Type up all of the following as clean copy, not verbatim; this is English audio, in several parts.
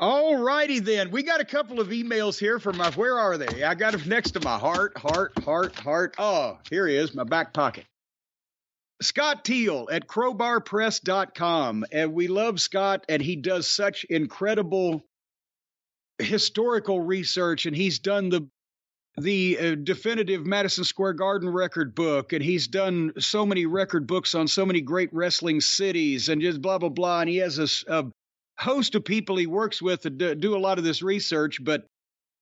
All righty then. We got a couple of emails here from my, where are they? I got them next to my heart. Oh, here he is, my back pocket. Scott Teal at crowbarpress.com. And we love Scott, and he does such incredible historical research, and he's done the definitive Madison Square Garden record book, and he's done so many record books on so many great wrestling cities, and just blah, blah, blah. And he has a host of people he works with to do a lot of this research. But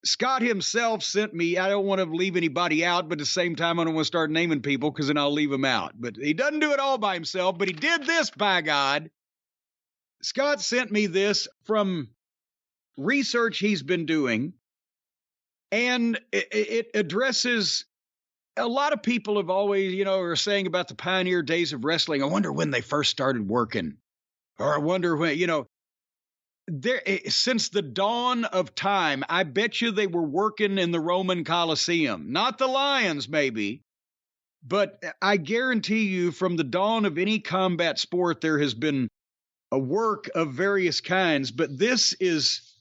Scott himself sent me, I don't want to leave anybody out, but at the same time, I don't want to start naming people because then I'll leave them out. But he doesn't do it all by himself, but he did this, by God. Scott sent me this from research he's been doing, and it addresses a lot of people have always, are saying about the pioneer days of wrestling. I wonder when they first started working, or I wonder when, there, since the dawn of time, I bet you they were working in the Roman Colosseum, not the lions, maybe, but I guarantee you from the dawn of any combat sport, there has been a work of various kinds, but this is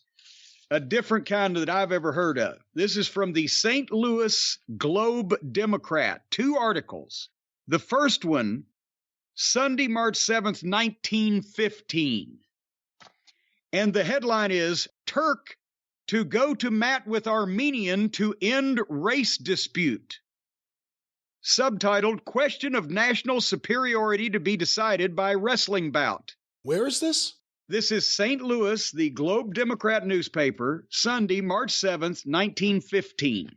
a different kind that I've ever heard of. This is from the St. Louis Globe-Democrat, 2 articles. The first one, Sunday, March 7th, 1915. And the headline is, Turk to go to mat with Armenian to end race dispute. Subtitled, Question of National Superiority to be Decided by Wrestling Bout. Where is this? This is St. Louis, the Globe-Democrat newspaper, Sunday, March 7th, 1915.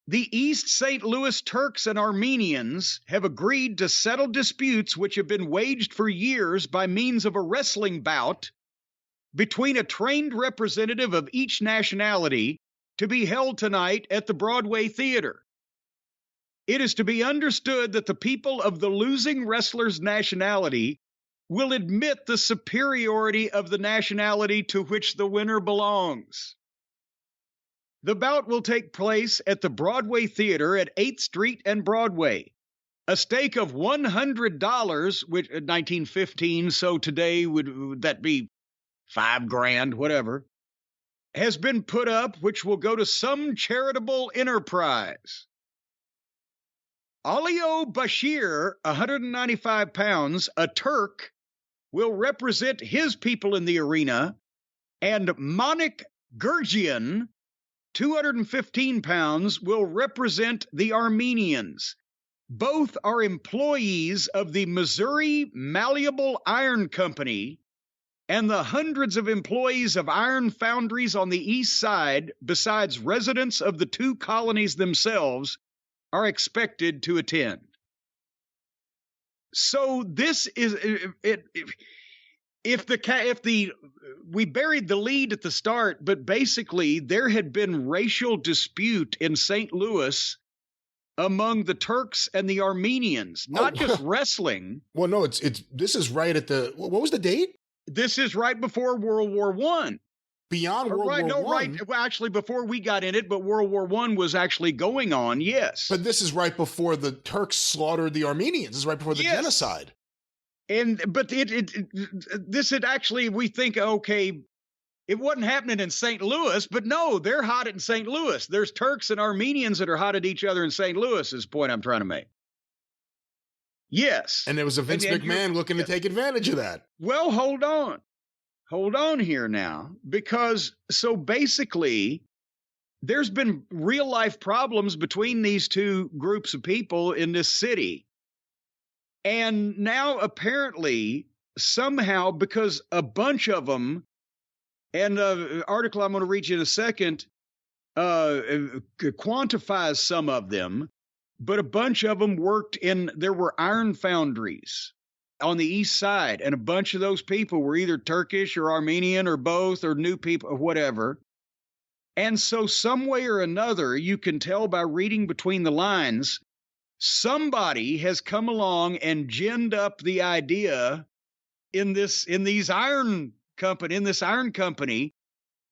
The East St. Louis Turks and Armenians have agreed to settle disputes which have been waged for years by means of a wrestling bout between a trained representative of each nationality to be held tonight at the Broadway Theater. It is to be understood that the people of the losing wrestler's nationality will admit the superiority of the nationality to which the winner belongs. The bout will take place at the Broadway Theater at 8th Street and Broadway. A stake of $100, which 1915, so today would that be $5,000, whatever, has been put up, which will go to some charitable enterprise. Alio Bashir, 195 pounds, a Turk, will represent his people in the arena, and Monik Gurgian, 215 pounds, will represent the Armenians. Both are employees of the Missouri Malleable Iron Company, and the hundreds of employees of iron foundries on the east side, besides residents of the 2 colonies themselves, are expected to attend. So this is we buried the lead at the start, but basically there had been racial dispute in St. Louis among the Turks and the Armenians, not just wrestling. Well, no, this is right at the, what was the date? This is right before World War I. Beyond World War I? Right. Well, actually, before we got in it, but World War I was actually going on, yes. But this is right before the Turks slaughtered the Armenians. This is right before the genocide. But this had actually, we think, okay, it wasn't happening in St. Louis, but no, they're hot in St. Louis. There's Turks and Armenians that are hot at each other in St. Louis, is the point I'm trying to make. Yes. And there was a Vince McMahon looking to take advantage of that. Well, hold on. Hold on here now, because so basically there's been real life problems between these 2 groups of people in this city. And now apparently somehow, because a bunch of them, and an article I'm going to read you in a second, quantifies some of them, but a bunch of them there were iron foundries on the east side, and a bunch of those people were either Turkish or Armenian or both, or new people or whatever. And so some way or another, you can tell by reading between the lines, somebody has come along and ginned up the idea in this iron company.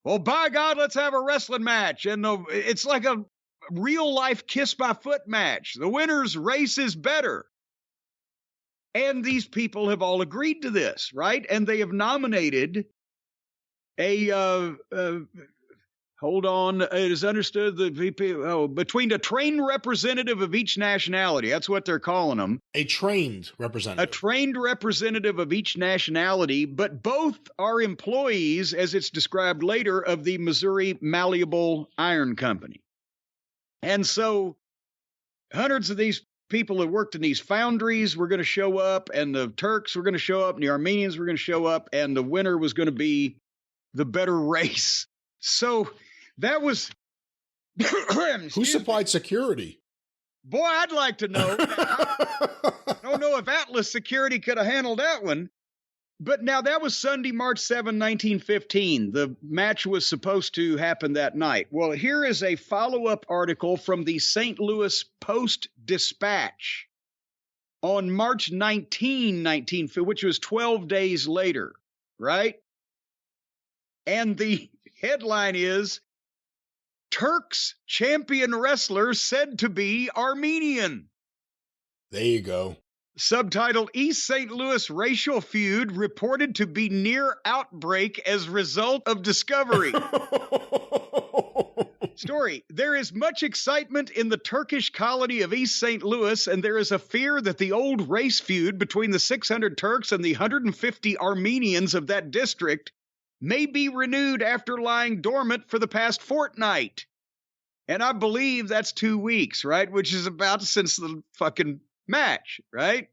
Well, by God, let's have a wrestling match. And it's like a real life kiss by foot match. The winner's race is better. And these people have all agreed to this, right? And they have nominated Hold on. It is understood that between a trained representative of each nationality. That's what they're calling them. A trained representative. A trained representative of each nationality, but both are employees, as it's described later, of the Missouri Malleable Iron Company. And so hundreds of these people that worked in these foundries were going to show up, and the Turks were going to show up, and the Armenians were going to show up, and the winner was going to be the better race. So that was... Who supplied security? Boy, I'd like to know. I don't know if Atlas Security could have handled that one. But now that was Sunday, March 7, 1915. The match was supposed to happen that night. Well, here is a follow-up article from the St. Louis Post-Dispatch on March 19, 1915, which was 12 days later, right? And the headline is, Turks champion wrestler said to be Armenian. There you go. Subtitled, East St. Louis racial feud reported to be near outbreak as result of discovery. Story, there is much excitement in the Turkish colony of East St. Louis, and there is a fear that the old race feud between the 600 Turks and the 150 Armenians of that district may be renewed after lying dormant for the past fortnight. And I believe that's 2 weeks, right? Which is about since the fucking match, right?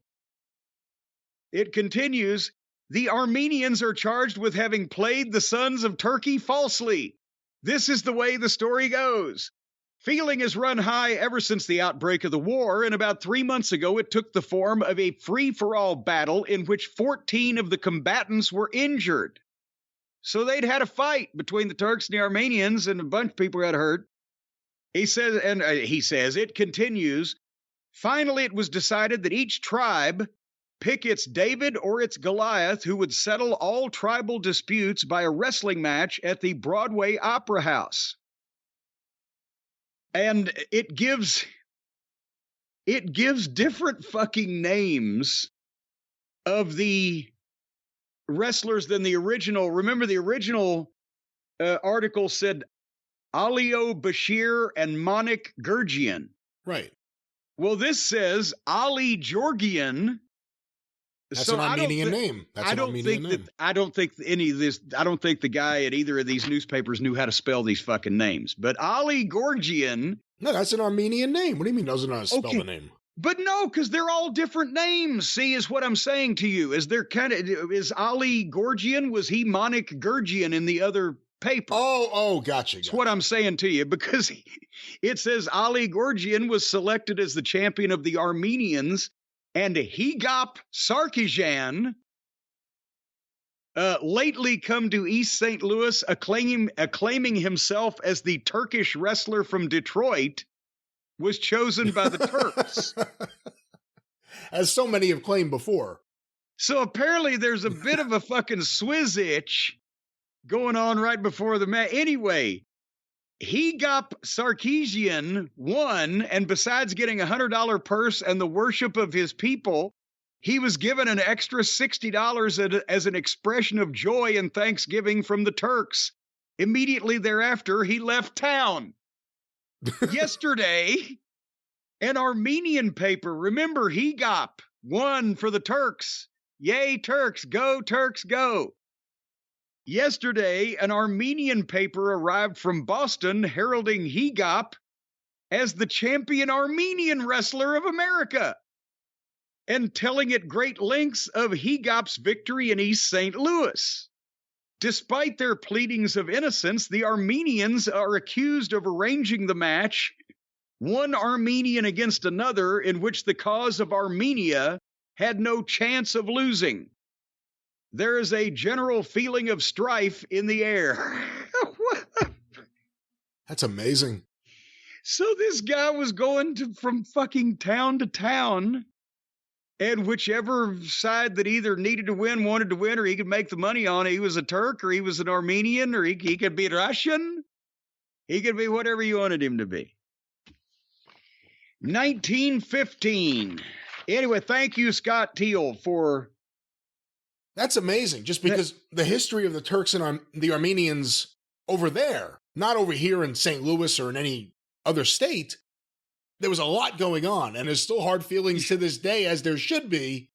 It continues, the Armenians are charged with having played the sons of Turkey falsely. This is the way the story goes. Feeling has run high ever since the outbreak of the war, and about 3 months ago it took the form of a free-for-all battle in which 14 of the combatants were injured. So they'd had a fight between the Turks and the Armenians, and a bunch of people got hurt. He says, it continues, finally it was decided that each tribe pick its David or its Goliath who would settle all tribal disputes by a wrestling match at the Broadway Opera House. And it gives different fucking names of the wrestlers than the original. Remember, the original article said Alio Bashir and Monik Gurgian. Right. Well, this says Ali Georgian. That's an Armenian name. I don't think any of this. I don't think the guy at either of these newspapers knew how to spell these fucking names. But Ali Georgian. No, that's an Armenian name. What do you mean doesn't know how to spell the name? But no, because they're all different names. See, is what I'm saying to you. Is Ali Georgian? Was he Monik Gurgian in the other paper? Oh, gotcha. That's what I'm saying to you, because it says Ali Georgian was selected as the champion of the Armenians, and Hegop Sarkisian lately come to East St. Louis, acclaiming himself as the Turkish wrestler from Detroit, was chosen by the Turks. As so many have claimed before. So apparently there's a bit of a fucking Swizzitch going on right before the match. Anyway, Hegop Sarkisian won, and besides getting a $100 purse and the worship of his people, he was given an extra $60 as an expression of joy and thanksgiving from the Turks. Immediately thereafter, he left town. Yesterday, an Armenian paper, remember, Hegop won for the Turks. Yay, Turks, go. Yesterday, an Armenian paper arrived from Boston heralding Hegop as the champion Armenian wrestler of America and telling at great lengths of Hegop's victory in East St. Louis. Despite their pleadings of innocence, the Armenians are accused of arranging the match, one Armenian against another, in which the cause of Armenia had no chance of losing. There is a general feeling of strife in the air. That's amazing. So this guy was going from fucking town to town, and whichever side that either needed to win, wanted to win, or he could make the money on it, he was a Turk, or he was an Armenian, or he could be Russian. He could be whatever you wanted him to be. 1915. Anyway, thank you, Scott Teal, for That's amazing. Just because the history of the Turks and the Armenians over there, not over here in St. Louis or in any other state, there was a lot going on. And there's still hard feelings to this day, as there should be.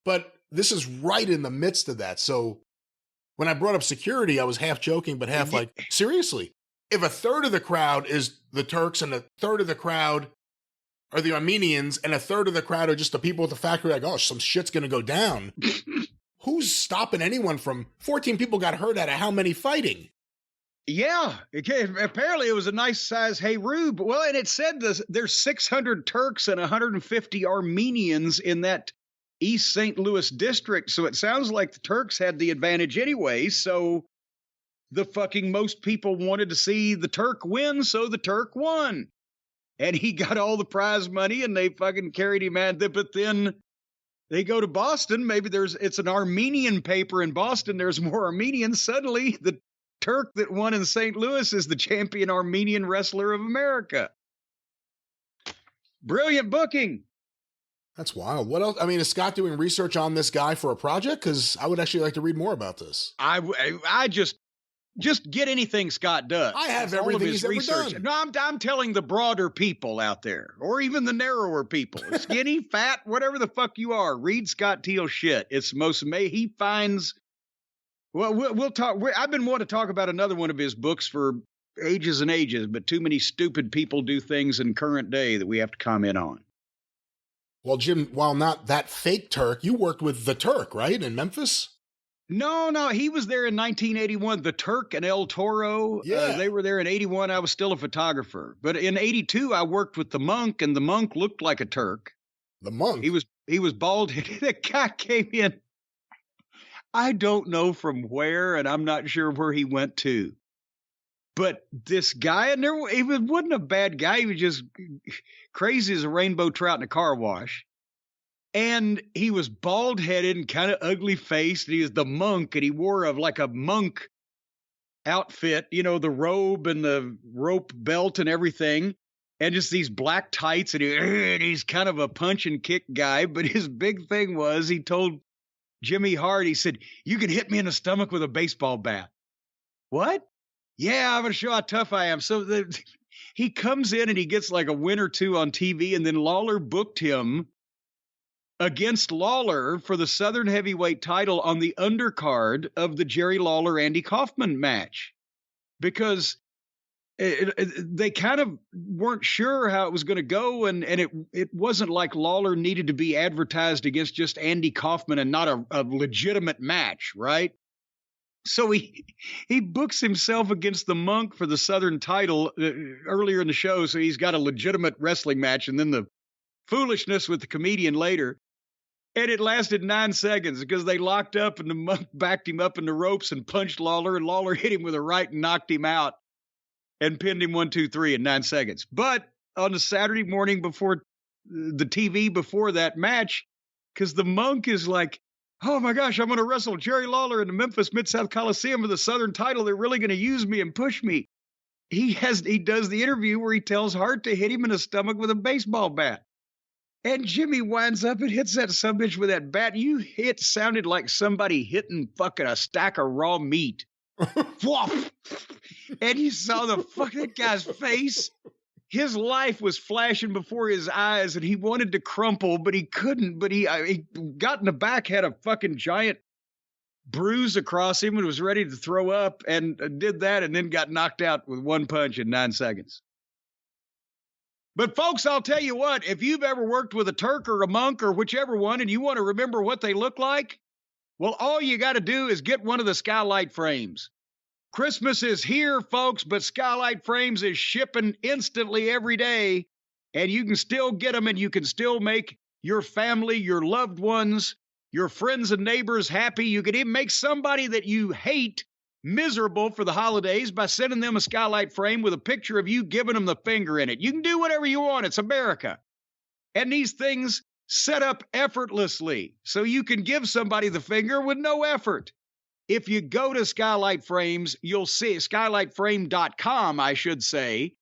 But this is right in the midst of that. So when I brought up security, I was half joking, but half like, seriously, if a third of the crowd is the Turks and a third of the crowd are the Armenians and a third of the crowd are just the people at the factory, like, oh, some shit's going to go down. Who's stopping anyone from 14 people got hurt out of how many fighting? Yeah, apparently it was a nice size hey Rube. Well, and it said there's 600 Turks and 150 Armenians in that East St. Louis district. So it sounds like the Turks had the advantage anyway. So the fucking most people wanted to see the Turk win. So the Turk won. And he got all the prize money and they fucking carried him out. But then they go to Boston. Maybe it's an Armenian paper in Boston. There's more Armenians. Suddenly, the Turk that won in St. Louis is the champion Armenian wrestler of America. Brilliant booking. That's wild. What else? I mean, is Scott doing research on this guy for a project? Because I would actually like to read more about this. I just get anything Scott does. I have everything he's ever done. No, I'm telling the broader people out there, or even the narrower people, skinny, fat, whatever the fuck you are. Read Scott Teal's shit. It's most amazing. He finds. Well, we'll talk. I've been wanting to talk about another one of his books for ages and ages, but too many stupid people do things in current day that we have to comment on. Well, Jim, while not that fake Turk, you worked with the Turk, right, in Memphis? No, he was there in 1981. The Turk and El Toro, they were there in 81. I was still a photographer. But in 82, I worked with the Monk, and the Monk looked like a Turk. The Monk? He was bald-headed. The guy came in. I don't know from where, and I'm not sure where he went to. But this guy, and he wasn't a bad guy. He was just crazy as a rainbow trout in a car wash. And he was bald-headed and kind of ugly-faced. And he was the Monk, and he wore a monk outfit, the robe and the rope belt and everything, and just these black tights. And he's kind of a punch-and-kick guy. But his big thing was he told Jimmy Hart, he said, "You can hit me in the stomach with a baseball bat." What? Yeah, I'm going to show how tough I am. So he comes in and he gets like a win or two on TV, and then Lawler booked him against Lawler for the Southern Heavyweight title on the undercard of the Jerry Lawler-Andy Kaufman match, because they kind of weren't sure how it was going to go, and it wasn't like Lawler needed to be advertised against just Andy Kaufman and not a legitimate match, right? So he books himself against the Monk for the Southern title earlier in the show, so he's got a legitimate wrestling match, and then the foolishness with the comedian later. And it lasted 9 seconds because they locked up and the Monk backed him up in the ropes and punched Lawler, and Lawler hit him with a right and knocked him out and pinned him 1, 2, 3 in 9 seconds. But on the Saturday morning before the TV before that match, because the Monk is like, "Oh my gosh, I'm going to wrestle Jerry Lawler in the Memphis Mid-South Coliseum for the Southern title. They're really going to use me and push me." He does the interview where he tells Hart to hit him in the stomach with a baseball bat. And Jimmy winds up and hits that subbitch with that bat. It sounded like somebody hitting fucking a stack of raw meat. And you saw that guy's face. His life was flashing before his eyes, and he wanted to crumple, but he couldn't. But he got in the back, had a fucking giant bruise across him, and was ready to throw up, and did that, and then got knocked out with one punch in 9 seconds. But folks, I'll tell you what, if you've ever worked with a Turk or a Monk or whichever one, and you want to remember what they look like, well, all you got to do is get one of the skylight frames. Christmas is here, folks, but Skylight Frames is shipping instantly every day, and you can still get them, and you can still make your family, your loved ones, your friends and neighbors happy. You can even make somebody that you hate miserable for the holidays by sending them a Skylight frame with a picture of you giving them the finger in it. You can do whatever you want. It's America. And these things set up effortlessly, so you can give somebody the finger with no effort. If you go to Skylight Frames, you'll see skylightframe.com, I should say,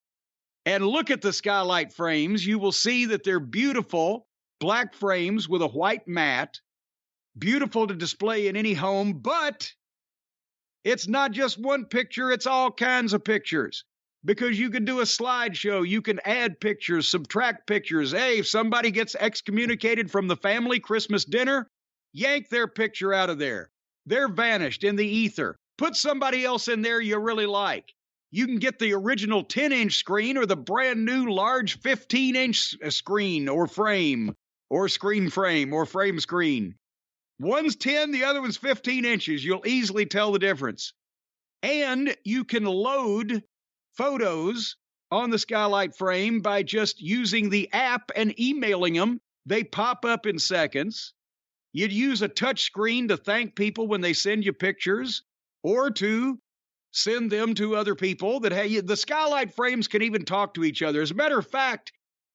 and look at the Skylight Frames. You will see that they're beautiful black frames with a white mat. beautiful to display in any home, but it's not just one picture, it's all kinds of pictures. Because you can do a slideshow, you can add pictures, subtract pictures. Hey, if somebody gets excommunicated from the family Christmas dinner, yank their picture out of there. They're vanished in the ether. Put somebody else in there you really like. You can get the original 10-inch screen or the brand new large 15-inch screen or frame or screen frame or frame screen. One's 10, the other one's 15 inches. You'll easily tell the difference. And you can load photos on the skylight frame by just using the app and emailing them. They pop up in seconds. You'd use a touch screen to thank people when they send you pictures or to send them to other people that, hey, the skylight frames can even talk to each other. As a matter of fact,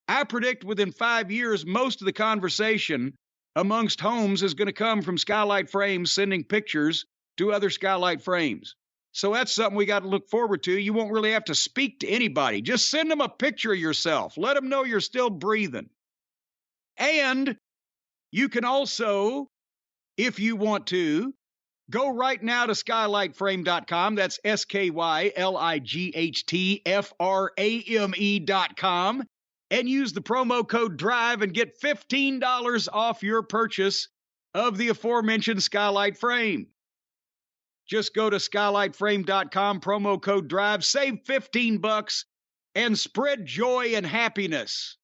I predict within 5 years, most of the conversation amongst homes is going to come from skylight frames sending pictures to other skylight frames. So that's something we got to look forward to. You won't really have to speak to anybody. Just send them a picture of yourself. Let them know you're still breathing. And you can also, if you want to, go right now to skylightframe.com. That's SKYLIGHTFRAME.com. And use the promo code DRIVE and get $15 off your purchase of the aforementioned skylight frame. Just go to skylightframe.com, promo code DRIVE, save $15, and spread joy and happiness.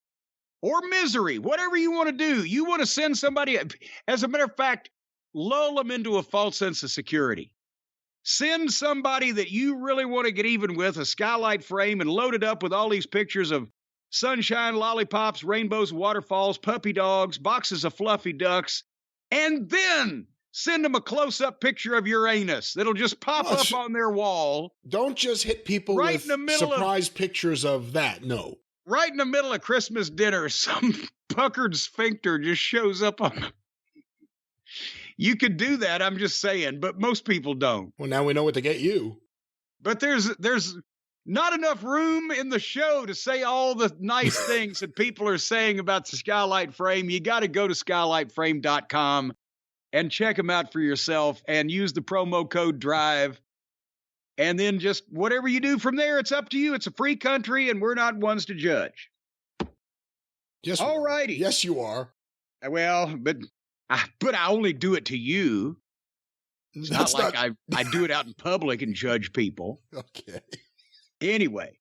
Or misery, whatever you want to do. You want to send somebody, as a matter of fact, lull them into a false sense of security. Send somebody that you really want to get even with a skylight frame and load it up with all these pictures of sunshine, lollipops, rainbows, waterfalls, puppy dogs, boxes of fluffy ducks, and then send them a close-up picture of your anus that'll just pop up on their wall. Don't just hit people with surprise pictures of that, no. Right in the middle of Christmas dinner, some puckered sphincter just shows up on... You could do that, I'm just saying, but most people don't. Well, now we know what to get you. But there's not enough room in the show to say all the nice things that people are saying about the skylight frame. You got to go to skylightframe.com and check them out for yourself and use the promo code DRIVE. And then just whatever you do from there, it's up to you. It's a free country, and we're not ones to judge. Yes, all righty. Yes, you are. Well, but I only do it to you. It's not like I do it out in public and judge people. Okay. Anyway,